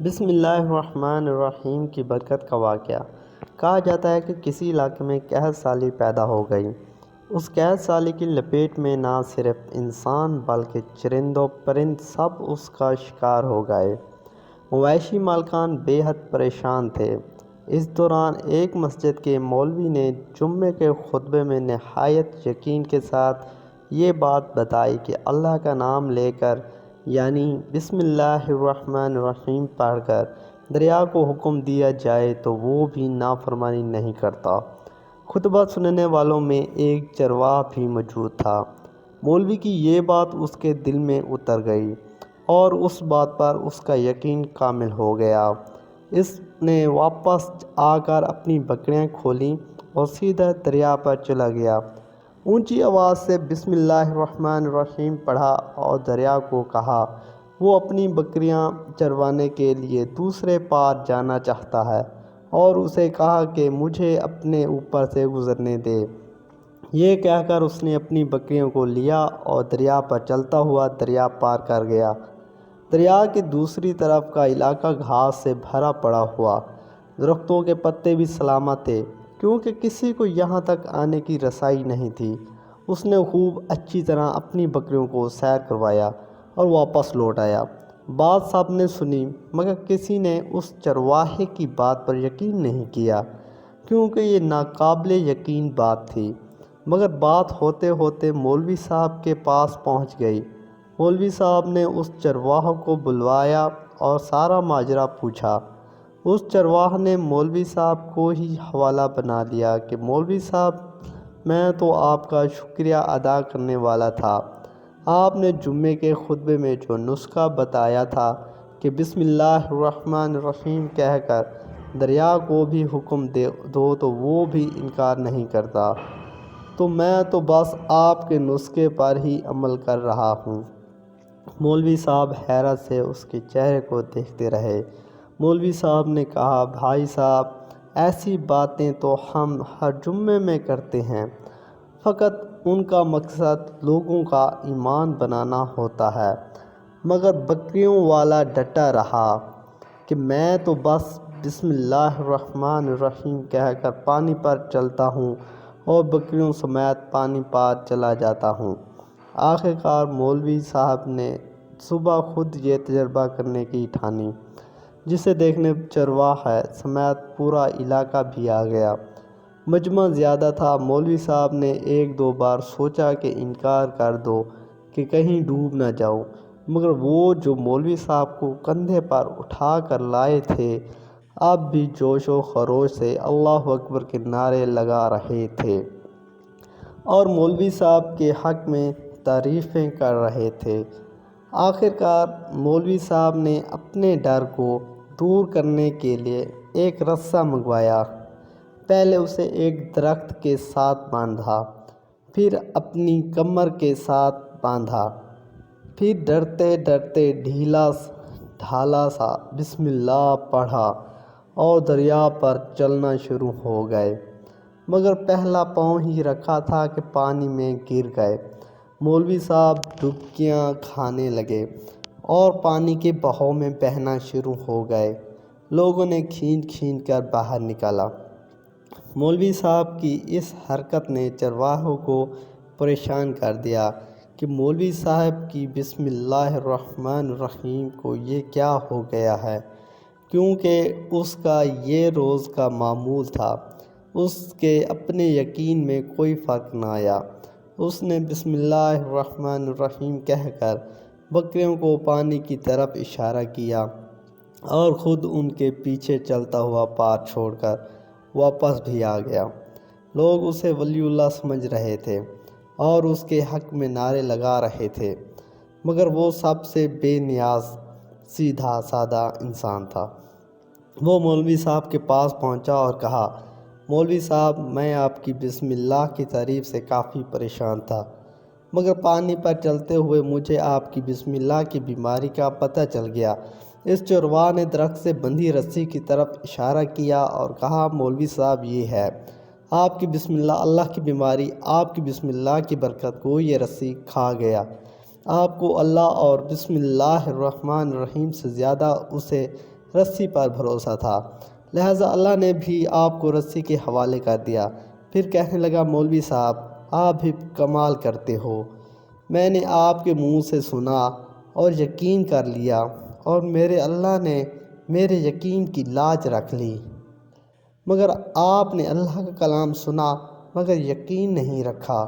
بسم اللہ الرحمن الرحیم کی برکت کا واقعہ۔ کہا جاتا ہے کہ کسی علاقے میں قحط سالی پیدا ہو گئی۔ اس قحط سالی کی لپیٹ میں نہ صرف انسان بلکہ چرند و پرند سب اس کا شکار ہو گئے۔ مویشی مالکان بے حد پریشان تھے۔ اس دوران ایک مسجد کے مولوی نے جمعے کے خطبے میں نہایت یقین کے ساتھ یہ بات بتائی کہ اللہ کا نام لے کر یعنی بسم اللہ الرحمن الرحیم پڑھ کر دریا کو حکم دیا جائے تو وہ بھی نافرمانی نہیں کرتا۔ خطبہ سننے والوں میں ایک چرواہ بھی موجود تھا۔ مولوی کی یہ بات اس کے دل میں اتر گئی اور اس بات پر اس کا یقین کامل ہو گیا۔ اس نے واپس آ کر اپنی بکریاں کھولیں اور سیدھا دریا پر چلا گیا۔ اونچی آواز سے بسم اللہ الرحمن الرحیم پڑھا اور دریا کو کہا وہ اپنی بکریاں چروانے کے لیے دوسرے پار جانا چاہتا ہے اور اسے کہا کہ مجھے اپنے اوپر سے گزرنے دے۔ یہ کہہ کر اس نے اپنی بکریوں کو لیا اور دریا پر چلتا ہوا دریا پار کر گیا۔ دریا کی دوسری طرف کا علاقہ گھاس سے بھرا پڑا ہوا، درختوں کے پتے بھی سلامت تھے کیونکہ کسی کو یہاں تک آنے کی رسائی نہیں تھی۔ اس نے خوب اچھی طرح اپنی بکریوں کو سیر کروایا اور واپس لوٹ آیا۔ بات سب نے سنی مگر کسی نے اس چرواہے کی بات پر یقین نہیں کیا کیونکہ یہ ناقابل یقین بات تھی۔ مگر بات ہوتے ہوتے مولوی صاحب کے پاس پہنچ گئی۔ مولوی صاحب نے اس چرواہے کو بلوایا اور سارا ماجرا پوچھا۔ اس چرواہے نے مولوی صاحب کو ہی حوالہ بنا دیا کہ مولوی صاحب میں تو آپ کا شکریہ ادا کرنے والا تھا۔ آپ نے جمعے کے خطبے میں جو نسخہ بتایا تھا کہ بسم اللہ الرحمن الرحیم کہہ کر دریا کو بھی حکم دو تو وہ بھی انکار نہیں کرتا، تو میں تو بس آپ کے نسخے پر ہی عمل کر رہا ہوں۔ مولوی صاحب حیرت سے اس کے چہرے کو دیکھتے رہے۔ مولوی صاحب نے کہا بھائی صاحب ایسی باتیں تو ہم ہر جمعے میں کرتے ہیں، فقط ان کا مقصد لوگوں کا ایمان بنانا ہوتا ہے۔ مگر بکریوں والا ڈٹا رہا کہ میں تو بس بسم اللہ الرحمن الرحیم کہہ کر پانی پر چلتا ہوں اور بکریوں سمیت پانی پار چلا جاتا ہوں۔ آخر کار مولوی صاحب نے صبح خود یہ تجربہ کرنے کی ٹھانی، جسے دیکھنے چرواہے سمیت پورا علاقہ بھی آ گیا۔ مجمع زیادہ تھا۔ مولوی صاحب نے ایک دو بار سوچا کہ انکار کر دو کہ کہیں ڈوب نہ جاؤ، مگر وہ جو مولوی صاحب کو کندھے پر اٹھا کر لائے تھے اب بھی جوش و خروش سے اللہ اکبر کے نعرے لگا رہے تھے اور مولوی صاحب کے حق میں تعریفیں کر رہے تھے۔ آخر کار مولوی صاحب نے اپنے ڈر کو دور کرنے کے لیے ایک رسہ منگوایا۔ پہلے اسے ایک درخت کے ساتھ باندھا، پھر اپنی کمر کے ساتھ باندھا، پھر ڈرتے ڈرتے ڈھالا سا بسم اللہ پڑھا اور دریا پر چلنا شروع ہو گئے۔ مگر پہلا پاؤں ہی رکھا تھا کہ پانی میں گر گئے۔ مولوی صاحب ڈبکیاں کھانے لگے اور پانی کے بہاؤ میں بہنا شروع ہو گئے۔ لوگوں نے کھینچ کھینچ کر باہر نکالا۔ مولوی صاحب کی اس حرکت نے چرواہوں کو پریشان کر دیا کہ مولوی صاحب کی بسم اللہ الرحمن الرحیم کو یہ کیا ہو گیا ہے، کیونکہ اس کا یہ روز کا معمول تھا۔ اس کے اپنے یقین میں کوئی فرق نہ آیا۔ اس نے بسم اللہ الرحمن الرحیم کہہ کر بکریوں کو پانی کی طرف اشارہ کیا اور خود ان کے پیچھے چلتا ہوا پار چھوڑ کر واپس بھی آ گیا۔ لوگ اسے ولی اللہ سمجھ رہے تھے اور اس کے حق میں نعرے لگا رہے تھے، مگر وہ سب سے بے نیاز سیدھا سادہ انسان تھا۔ وہ مولوی صاحب کے پاس پہنچا اور کہا مولوی صاحب میں آپ کی بسم اللہ کی تعریف سے کافی پریشان تھا، مگر پانی پر چلتے ہوئے مجھے آپ کی بسم اللہ کی بیماری کا پتہ چل گیا۔ اس چرواہے نے درخت سے بندھی رسی کی طرف اشارہ کیا اور کہا مولوی صاحب یہ ہے آپ کی بسم اللہ، اللہ کی بیماری، آپ کی بسم اللہ کی برکت کو یہ رسی کھا گیا۔ آپ کو اللہ اور بسم اللہ الرحمن الرحیم سے زیادہ اسے رسی پر بھروسہ تھا، لہٰذا اللہ نے بھی آپ کو رسی کے حوالے کر دیا۔ پھر کہنے لگا، مولوی صاحب آپ بھی کمال کرتے ہو، میں نے آپ کے منہ سے سنا اور یقین کر لیا، اور میرے اللہ نے میرے یقین کی لاج رکھ لی، مگر آپ نے اللہ کا کلام سنا مگر یقین نہیں رکھا،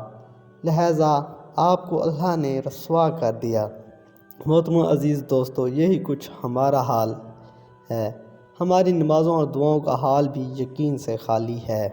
لہٰذا آپ کو اللہ نے رسوا کر دیا۔ محترم عزیز دوستو، یہی کچھ ہمارا حال ہے، ہماری نمازوں اور دعاؤں کا حال بھی یقین سے خالی ہے۔